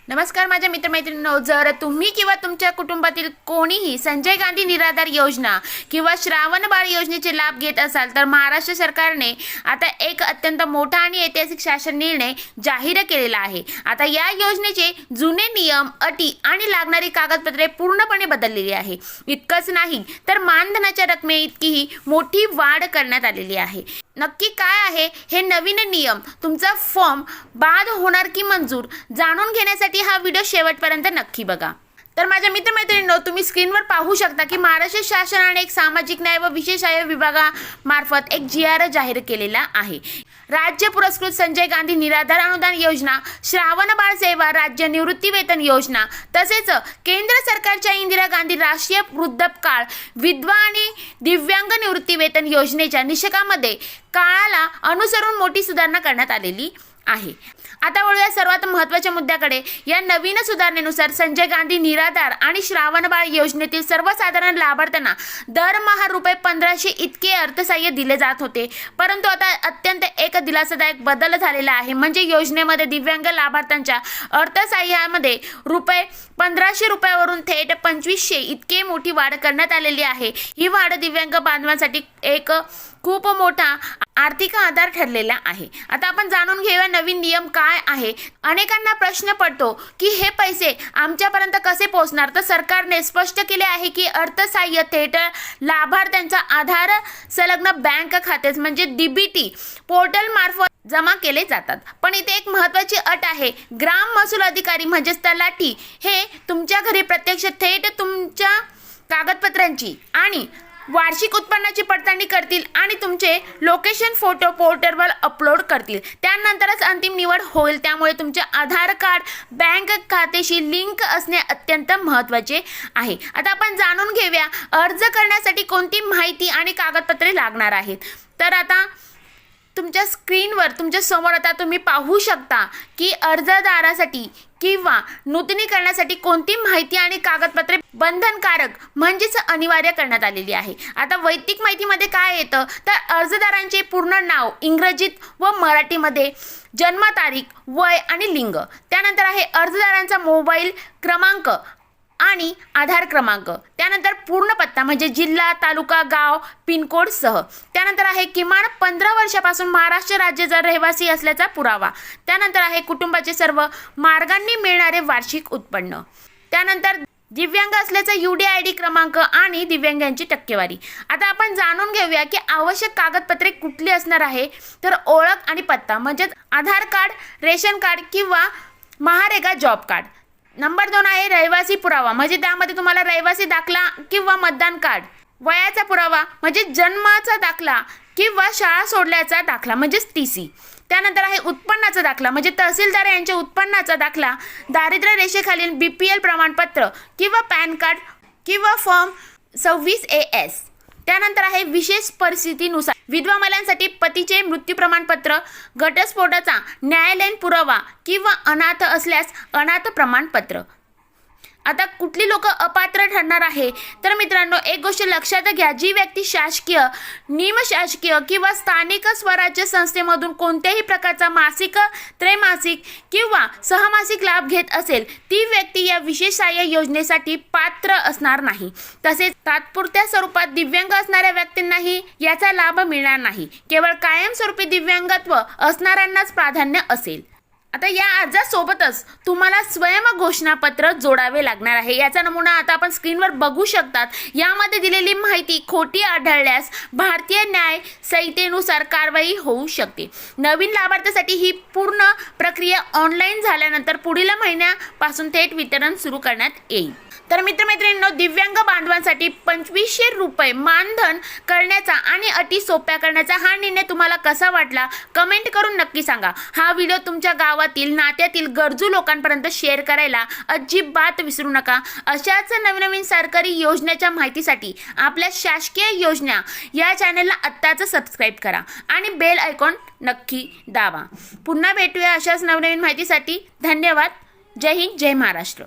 नमस्कार माझ्या मित्रमैत्रिणींनो, जर तुम्ही किंवा तुमच्या कुटुंबातील कोणीही संजय गांधी निराधार योजना किंवा श्रावण बाळ योजनेचे लाभ घेत असाल तर महाराष्ट्र सरकारने आता एक अत्यंत मोठा आणि ऐतिहासिक शासन निर्णय जाहीर केलेला आहे। आता या योजनेचे जुने नियम, अटी आणि लागणारी कागदपत्रे पूर्णपणे बदललेली आहे। इतकंच नाही तर मानधनाच्या रकमेइतकीही मोठी वाढ करण्यात आलेली आहे। नक्की काय आहे हे नवीन नियम, तुमचा फॉर्म बाद होणार की मंजूर, जाणून घेण्यासाठी हा व्हिडिओ शेवटपर्यंत नक्की बघा। तर माझ्या मित्रमैत्रिणींनो, तुम्ही स्क्रीनवर पाहू शकता की महाराष्ट्र शासनाने एक सामाजिक न्याय व विशेष आयोग विभागामार्फत एक GR जाहीर केलेला आहे। राज्य पुरस्कृत संजय गांधी निराधार अनुदान योजना, श्रावण बाळ सेवा राज्य निवृत्ती वेतन योजना तसेच केंद्र सरकारच्या इंदिरा गांधी राष्ट्रीय वृद्धापकाळ विधवा आणि दिव्यांग निवृत्ती वेतन योजनेच्या निकषामध्ये काळाला अनुसरून मोठी सुधारणा करण्यात आलेली आहे। आता वळूया सर्वात महत्त्वाच्या मुद्द्याकडे। या नवीन सुधारणेनुसार संजय गांधी निराधार आणि श्रावण बाळ योजनेतील सर्वसाधारण लाभार्थ्यांना दरमहा ₹1500 इतके अर्थसहाय्य दिले जात होते, परंतु आता अत्यंत एक दिलासादायक बदल झालेला आहे। म्हणजे योजनेमध्ये दिव्यांग लाभार्थ्यांच्या अर्थसहाय्यामध्ये ₹1500 वरून थेट 2500 इतके मोठी वाढ करण्यात आलेली आहे। ही वाढ दिव्यांग बांधवांसाठी एक खूप मोठा आर्थिक आधार ठरलेला आहे। आता आपण जाणून घेऊया नवीन नियम काय आहे। अनेकांना प्रश्न पडतो की हे पैसे आमच्यापर्यंत कसे पोहोचणार, तर सरकारने स्पष्ट केले आहे की अर्थसहाय्य थेट लाभार्थ्यांचा आधार संलग्न बँक खात्यात म्हणजे DBT पोर्टल मार्फत जमा केले जातात। पण इथे एक महत्त्वाची अट आहे, ग्राम महसूल अधिकारी म्हणजे तलाठी हे तुमच्या घरी प्रत्यक्ष थेट तुमच्या कागदपत्रांची आणि वार्षिक उत्पन्नाची पडताळणी करतील आणि तुमचे लोकेशन फोटो पोर्टलवर अपलोड करतील। त्यानंतरच अंतिम निवड होईल। त्यामुळे तुमचे आधार कार्ड बँक खात्याशी लिंक असणे अत्यंत महत्त्वाचे आहे। आता आपण जाणून घेऊया अर्ज करण्यासाठी कोणती माहिती आणि कागदपत्रे लागणार आहेत। तर आता तुमच्या स्क्रीनवर तुमच्या समोर आता तुम्ही पाहू शकता की अर्जदारासाठी किंवा नूतनीकरणासाठी कोणती माहिती आणि कागदपत्रे बंधनकारक म्हणजेच अनिवार्य करण्यात आलेली आहे। आता वैयक्तिक माहितीमध्ये काय येतं, तर अर्जदारांचे पूर्ण नाव इंग्रजीत व मराठीमध्ये, जन्मतारीख, वय आणि लिंग, त्यानंतर आहे अर्जदारांचा मोबाईल क्रमांक आणि आधार क्रमांक, त्यानंतर पूर्ण पत्ता म्हणजे जिल्हा, तालुका, गाव, पिनकोड सह, त्यानंतर आहे किमान 15 वर्षापासून महाराष्ट्र राज्याचा रहिवासी असल्याचा पुरावा, त्यानंतर आहे कुटुंबाचे सर्व मार्गांनी मिळणारे वार्षिक उत्पन्न, त्यानंतर दिव्यांग असल्याचा UDID क्रमांक आणि दिव्यांगांची टक्केवारी। आता आपण जाणून घेऊया की आवश्यक कागदपत्रे कुठली असणार आहे, तर ओळख आणि पत्ता म्हणजे आधार कार्ड, रेशन कार्ड किंवा महारेगा जॉब कार्ड। नंबर 2 आहे रहिवासी पुरावा म्हणजे त्यामध्ये तुम्हाला रहिवासी दाखला किंवा मतदान कार्ड, वयाचा पुरावा म्हणजे जन्माचा दाखला किंवा शाळा सोडल्याचा दाखला म्हणजे TC, त्यानंतर आहे उत्पन्नाचा दाखला म्हणजे तहसीलदार यांच्या उत्पन्नाचा दाखला, दारिद्र्य रेषेखालील BPL प्रमाणपत्र किंवा पॅन कार्ड किंवा फॉर्म 26AS, त्यानंतर आहे विशेष परिस्थितीनुसार विधवा महिलांसाठी पतीचे मृत्यू प्रमाणपत्र, घटस्फोटाचा न्यायालयीन पुरावा किंवा अनाथ असल्यास अनाथ प्रमाणपत्र। आता कुठली लोक अपात्र ठरणार आहे, तर मित्रांनो एक गोष्ट लक्षात घ्या, जी व्यक्ती शासकीय, निमशासकीय किंवा स्थानिक स्वराज्य संस्थेमधून कोणत्याही प्रकारचा मासिक, त्रैमासिक किंवा सहमासिक लाभ घेत असेल ती व्यक्ती या विशेष सहाय्य योजनेसाठी पात्र असणार नाही। तसेच तात्पुरत्या स्वरूपात दिव्यांग असणाऱ्या व्यक्तींनाही याचा लाभ मिळणार नाही। केवळ कायमस्वरूपी दिव्यांगत्व असणाऱ्यांनाच प्राधान्य असेल। आता या अर्जासोबतच तुम्हाला स्वयं घोषणापत्र जोडावे लागणार आहे। याचा नमुना आता आपण स्क्रीनवर बघू शकतात। यामध्ये दिलेली माहिती खोटी आढळल्यास भारतीय न्याय संहितेनुसार कारवाई होऊ शकते। नवीन लाभार्थ्यासाठी ही पूर्ण प्रक्रिया ऑनलाईन झाल्यानंतर पुढील महिन्यापासून थेट वितरण सुरू करण्यात येईल। तर मित्रमैत्रिणींनो, दिव्यांग बांधवांसाठी ₹2500 मानधन करण्याचा आणि अटी सोप्या करण्याचा हा निर्णय तुम्हाला कसा वाटला कमेंट करून नक्की सांगा। हा व्हिडिओ तुमच्या गावातील, नात्यातील गरजू लोकांपर्यंत शेअर करायला अजिबात विसरू नका। अशाच नवीन सरकारी योजनेच्या माहितीसाठी आपल्या शासकीय योजना या चॅनलला आत्ताच सबस्क्राईब करा आणि बेल आयकॉन नक्की दाबा। पुन्हा भेटूया अशाच नवीन माहितीसाठी। धन्यवाद। जय हिंद, जय महाराष्ट्र।